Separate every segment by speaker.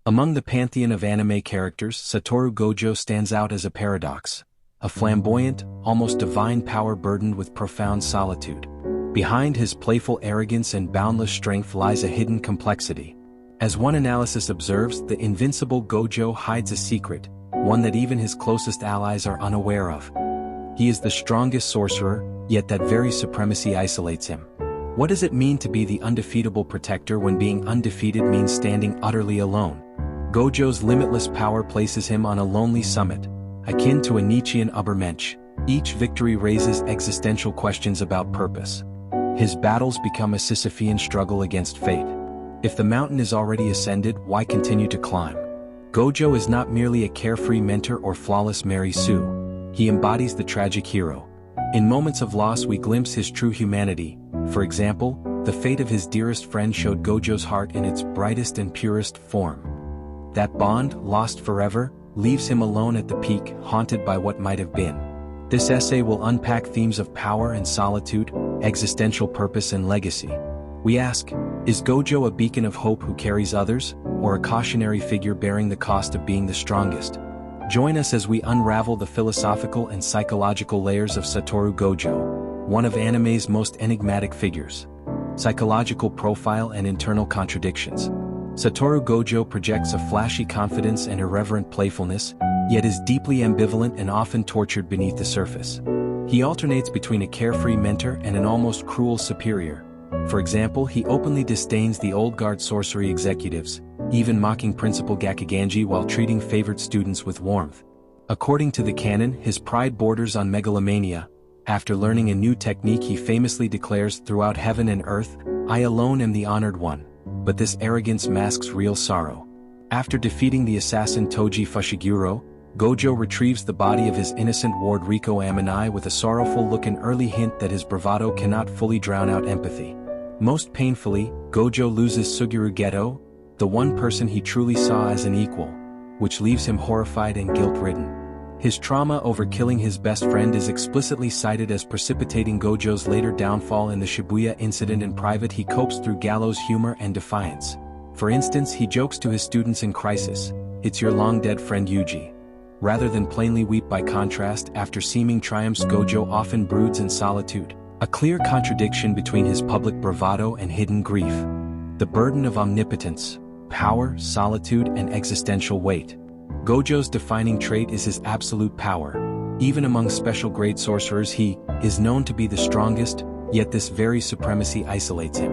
Speaker 1: Among the pantheon of anime characters, Satoru Gojo stands out as a paradox. A flamboyant, almost divine power burdened with profound solitude. Behind his playful arrogance and boundless strength lies a hidden complexity. As one analysis observes, the invincible Gojo hides a secret, one that even his closest allies are unaware of. He is the strongest sorcerer, yet that very supremacy isolates him. What does it mean to be the undefeatable protector when being undefeated means standing utterly alone? Gojo's limitless power places him on a lonely summit, akin to a Nietzschean Übermensch. Each victory raises existential questions about purpose. His battles become a Sisyphean struggle against fate. If the mountain is already ascended, why continue to climb? Gojo is not merely a carefree mentor or flawless Mary Sue. He embodies the tragic hero. In moments of loss we glimpse his true humanity. For example, the fate of his dearest friend showed Gojo's heart in its brightest and purest form. That bond, lost forever, leaves him alone at the peak, haunted by what might have been. This essay will unpack themes of power and solitude, existential purpose and legacy. We ask, is Gojo a beacon of hope who carries others, or a cautionary figure bearing the cost of being the strongest? Join us as we unravel the philosophical and psychological layers of Satoru Gojo, one of anime's most enigmatic figures. Psychological profile and internal contradictions. Satoru Gojo projects a flashy confidence and irreverent playfulness, yet is deeply ambivalent and often tortured beneath the surface. He alternates between a carefree mentor and an almost cruel superior. For example, he openly disdains the old guard sorcery executives, even mocking Principal Gakuganji while treating favored students with warmth. According to the canon, his pride borders on megalomania. After learning a new technique, he famously declares, "Throughout heaven and earth, I alone am the honored one." But this arrogance masks real sorrow. After defeating the assassin Toji Fushiguro, Gojo retrieves the body of his innocent ward Riko Amanai with a sorrowful look, an early hint that his bravado cannot fully drown out empathy. Most painfully, Gojo loses Suguru Geto, the one person he truly saw as an equal, which leaves him horrified and guilt-ridden. His trauma over killing his best friend is explicitly cited as precipitating Gojo's later downfall in the Shibuya incident. In private, he copes through gallows humor and defiance. For instance, he jokes to his students in crisis, "It's your long-dead friend Yuji." Rather than plainly weep. By contrast, after seeming triumphs, Gojo often broods in solitude, a clear contradiction between his public bravado and hidden grief. The burden of omnipotence, power, solitude, and existential weight. Gojo's defining trait is his absolute power. Even among special-grade sorcerers, he is known to be the strongest, yet this very supremacy isolates him.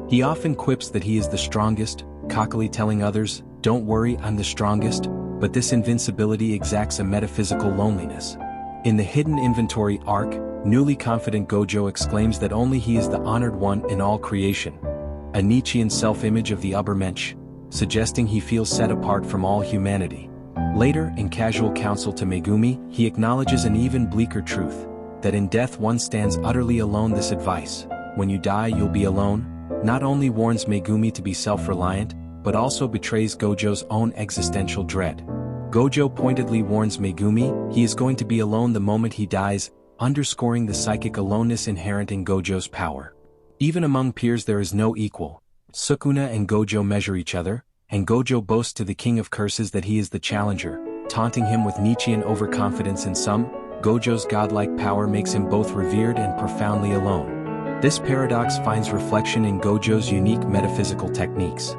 Speaker 1: He often quips that he is the strongest, cockily telling others, "Don't worry, I'm the strongest," but this invincibility exacts a metaphysical loneliness. In the Hidden Inventory arc, newly confident Gojo exclaims that only he is the honored one in all creation. A Nietzschean self-image of the Übermensch, suggesting he feels set apart from all humanity. Later, in casual counsel to Megumi, he acknowledges an even bleaker truth, that in death one stands utterly alone. This advice, "When you die you'll be alone," not only warns Megumi to be self-reliant, but also betrays Gojo's own existential dread. Gojo pointedly warns Megumi he is going to be alone the moment he dies, underscoring the psychic aloneness inherent in Gojo's power. Even among peers there is no equal. Sukuna and Gojo measure each other, and Gojo boasts to the king of curses that he is the challenger, taunting him with Nietzschean overconfidence. In sum, Gojo's godlike power makes him both revered and profoundly alone. This paradox finds reflection in Gojo's unique metaphysical techniques.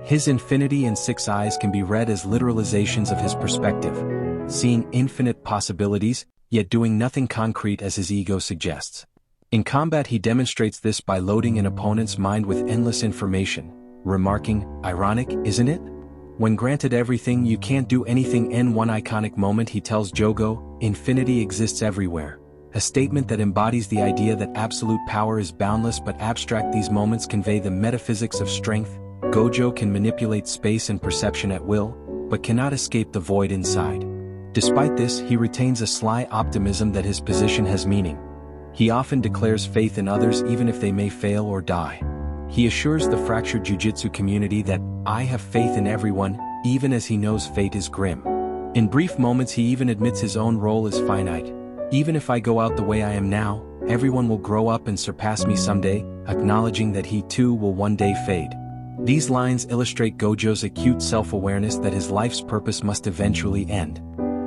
Speaker 1: His infinity and six eyes can be read as literalizations of his perspective, seeing infinite possibilities, yet doing nothing concrete as his ego suggests. In combat he demonstrates this by loading an opponent's mind with endless information, remarking, "Ironic, isn't it? When granted everything you can't do anything." In one iconic moment he tells Jogo, "Infinity exists everywhere," a statement that embodies the idea that absolute power is boundless but abstract. These moments convey the metaphysics of strength. Gojo can manipulate space and perception at will, but cannot escape the void inside. Despite this, he retains a sly optimism that his position has meaning. He often declares faith in others even if they may fail or die. He assures the fractured jujutsu community that, "I have faith in everyone," even as he knows fate is grim. In brief moments he even admits his own role is finite. "Even if I go out the way I am now, everyone will grow up and surpass me someday," acknowledging that he too will one day fade. These lines illustrate Gojo's acute self-awareness that his life's purpose must eventually end.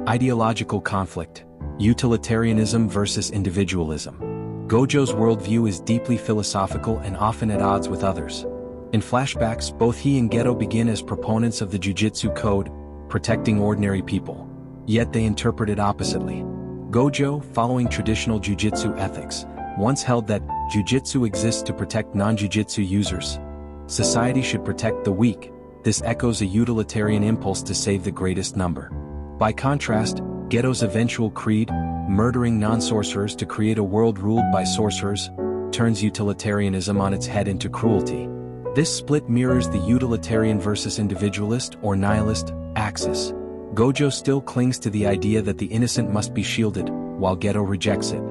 Speaker 1: Ideological conflict. Utilitarianism versus individualism. Gojo's worldview is deeply philosophical and often at odds with others. In flashbacks, both he and Geto begin as proponents of the Jujutsu Code, protecting ordinary people. Yet they interpret it oppositely. Gojo, following traditional Jujutsu ethics, once held that Jujutsu exists to protect non-Jujutsu users. Society should protect the weak. This echoes a utilitarian impulse to save the greatest number. By contrast, Geto's eventual creed, murdering non-sorcerers to create a world ruled by sorcerers, turns utilitarianism on its head into cruelty. This split mirrors the utilitarian versus individualist or nihilist axis. Gojo still clings to the idea that the innocent must be shielded, while Geto rejects it.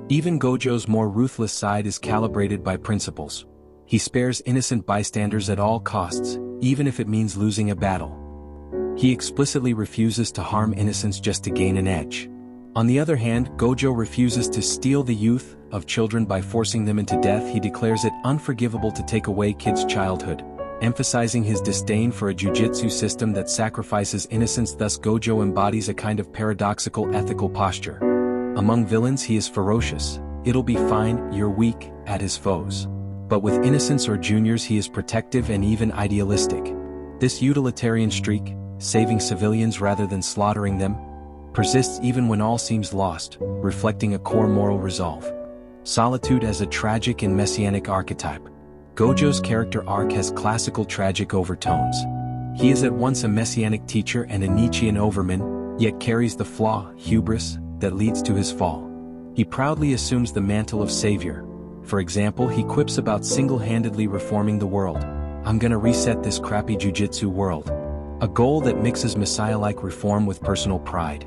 Speaker 1: Even Gojo's more ruthless side is calibrated by principles. He spares innocent bystanders at all costs, even if it means losing a battle. He explicitly refuses to harm innocents just to gain an edge. On the other hand, Gojo refuses to steal the youth of children by forcing them into death. He declares it unforgivable to take away kids' childhood, emphasizing his disdain for a jujitsu system that sacrifices innocence. Thus Gojo embodies a kind of paradoxical ethical posture. Among villains he is ferocious, "It'll be fine, you're weak," at his foes. But with innocents or juniors he is protective and even idealistic. This utilitarian streak, saving civilians rather than slaughtering them, persists even when all seems lost, reflecting a core moral resolve. Solitude as a tragic and messianic archetype. Gojo's character arc has classical tragic overtones. He is at once a messianic teacher and a Nietzschean overman, yet carries the flaw, hubris, that leads to his fall. He proudly assumes the mantle of savior. For example, he quips about single-handedly reforming the world. "I'm gonna reset this crappy jujitsu world." A goal that mixes messiah-like reform with personal pride.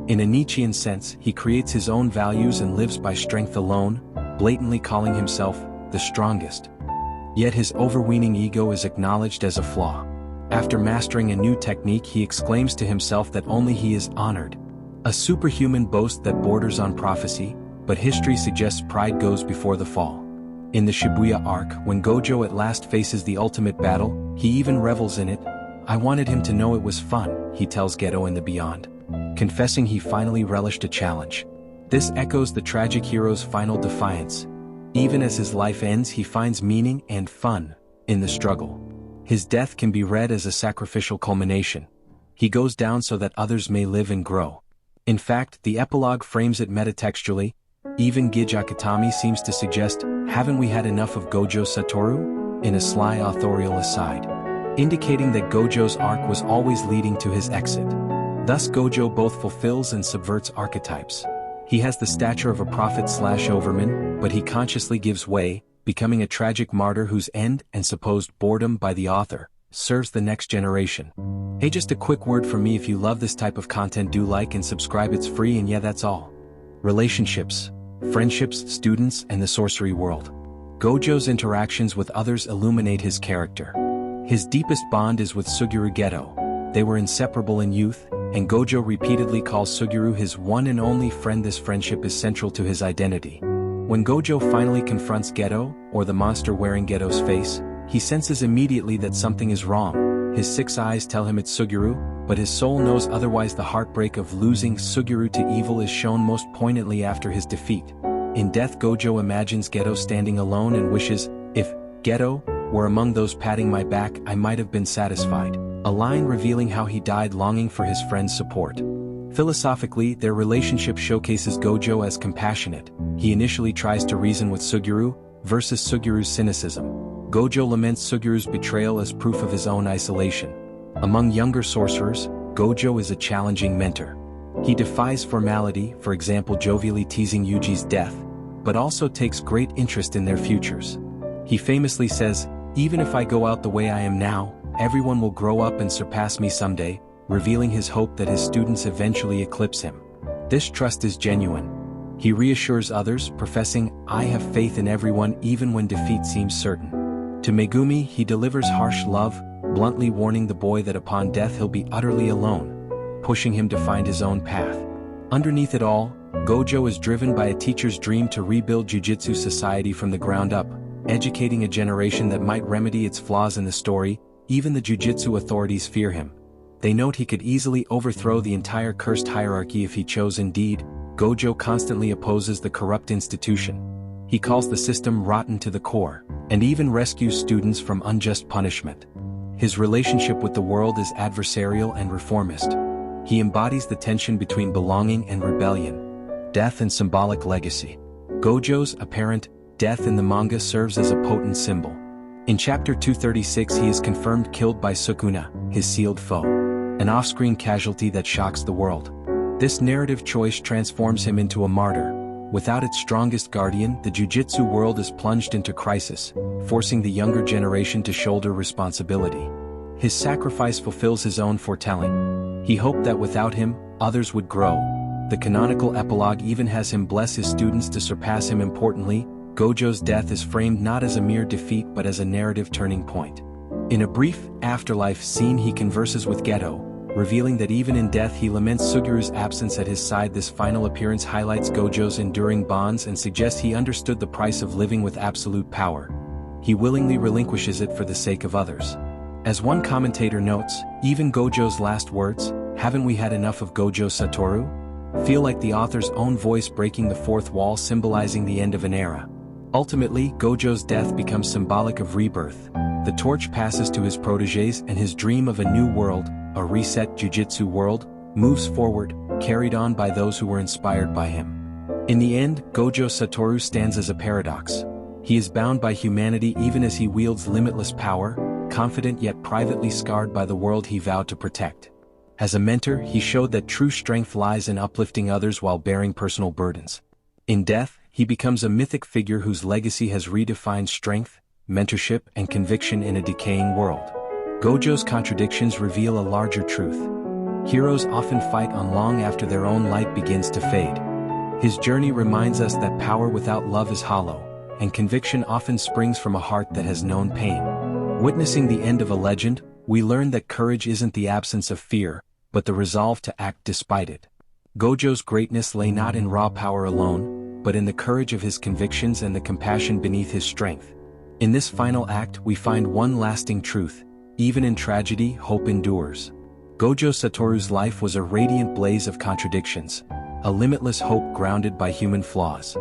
Speaker 1: In a Nietzschean sense, he creates his own values and lives by strength alone, blatantly calling himself the strongest. Yet his overweening ego is acknowledged as a flaw. After mastering a new technique, he exclaims to himself that only he is honored. A superhuman boast that borders on prophecy, but history suggests pride goes before the fall. In the Shibuya arc, when Gojo at last faces the ultimate battle, he even revels in it. "I wanted him to know it was fun," he tells Geto in the Beyond, confessing he finally relished a challenge. This echoes the tragic hero's final defiance. Even as his life ends, he finds meaning and fun in the struggle. His death can be read as a sacrificial culmination. He goes down so that others may live and grow. In fact, the epilogue frames it metatextually. Even Gijakatami seems to suggest, "Haven't we had enough of Gojo Satoru?" in a sly authorial aside, indicating that Gojo's arc was always leading to his exit. Thus Gojo both fulfills and subverts archetypes. He has the stature of a prophet/overman, but he consciously gives way, becoming a tragic martyr whose end and supposed boredom by the author serves the next generation. Hey, just a quick word from me: if you love this type of content, do like and subscribe. It's free, and yeah, that's all. Relationships, friendships, students, and the sorcery world. Gojo's interactions with others illuminate his character. His deepest bond is with Suguru Geto. They were inseparable in youth, and Gojo repeatedly calls Suguru his one and only friend. This friendship is central to his identity. When Gojo finally confronts Geto, or the monster wearing Geto's face, he senses immediately that something is wrong. His 6 eyes tell him it's Suguru, but his soul knows otherwise. The heartbreak of losing Suguru to evil is shown most poignantly after his defeat. In Death, Gojo imagines Geto standing alone and wishes, "If Geto were among those patting my back, I might have been satisfied," a line revealing how he died longing for his friend's support. Philosophically, their relationship showcases Gojo as compassionate. He initially tries to reason with Suguru, versus Suguru's cynicism. Gojo laments Suguru's betrayal as proof of his own isolation. Among younger sorcerers, Gojo is a challenging mentor. He defies formality, for example jovially teasing Yuji's death, but also takes great interest in their futures. He famously says, "Even if I go out the way I am now, everyone will grow up and surpass me someday," revealing his hope that his students eventually eclipse him. This trust is genuine. He reassures others, professing, "I have faith in everyone even when defeat seems certain." To Megumi, he delivers harsh love, bluntly warning the boy that upon death he'll be utterly alone, pushing him to find his own path. Underneath it all, Gojo is driven by a teacher's dream to rebuild Jujutsu society from the ground up, educating a generation that might remedy its flaws in the story. Even the Jujutsu authorities fear him. They note he could easily overthrow the entire cursed hierarchy if he chose. Indeed, Gojo constantly opposes the corrupt institution. He calls the system rotten to the core, and even rescues students from unjust punishment. His relationship with the world is adversarial and reformist. He embodies the tension between belonging and rebellion, death and symbolic legacy. Gojo's apparent death in the manga serves as a potent symbol. In chapter 236 he is confirmed killed by Sukuna, his sealed foe, an off-screen casualty that shocks the world. This narrative choice transforms him into a martyr. Without its strongest guardian, the Jujutsu world is plunged into crisis, forcing the younger generation to shoulder responsibility. His sacrifice fulfills his own foretelling. He hoped that without him, others would grow. The canonical epilogue even has him bless his students to surpass him. Importantly, Gojo's death is framed not as a mere defeat but as a narrative turning point. In a brief afterlife scene he converses with Geto, revealing that even in death he laments Sugiru's absence at his side. This final appearance highlights Gojo's enduring bonds and suggests he understood the price of living with absolute power. He willingly relinquishes it for the sake of others. As one commentator notes, even Gojo's last words, "Haven't we had enough of Gojo Satoru?" feel like the author's own voice breaking the fourth wall, symbolizing the end of an era. Ultimately, Gojo's death becomes symbolic of rebirth. The torch passes to his protégés and his dream of a new world, a reset Jujutsu world, moves forward, carried on by those who were inspired by him. In the end, Gojo Satoru stands as a paradox. He is bound by humanity even as he wields limitless power, confident yet privately scarred by the world he vowed to protect. As a mentor, he showed that true strength lies in uplifting others while bearing personal burdens. In death, he becomes a mythic figure whose legacy has redefined strength, mentorship, and conviction in a decaying world. Gojo's contradictions reveal a larger truth. Heroes often fight on long after their own light begins to fade. His journey reminds us that power without love is hollow, and conviction often springs from a heart that has known pain. Witnessing the end of a legend, we learn that courage isn't the absence of fear, but the resolve to act despite it. Gojo's greatness lay not in raw power alone, but in the courage of his convictions and the compassion beneath his strength. In this final act we find one lasting truth: even in tragedy, hope endures. Gojo Satoru's life was a radiant blaze of contradictions, a limitless hope grounded by human flaws.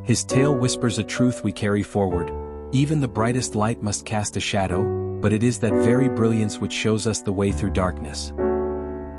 Speaker 1: His tale whispers a truth we carry forward: even the brightest light must cast a shadow, but it is that very brilliance which shows us the way through darkness.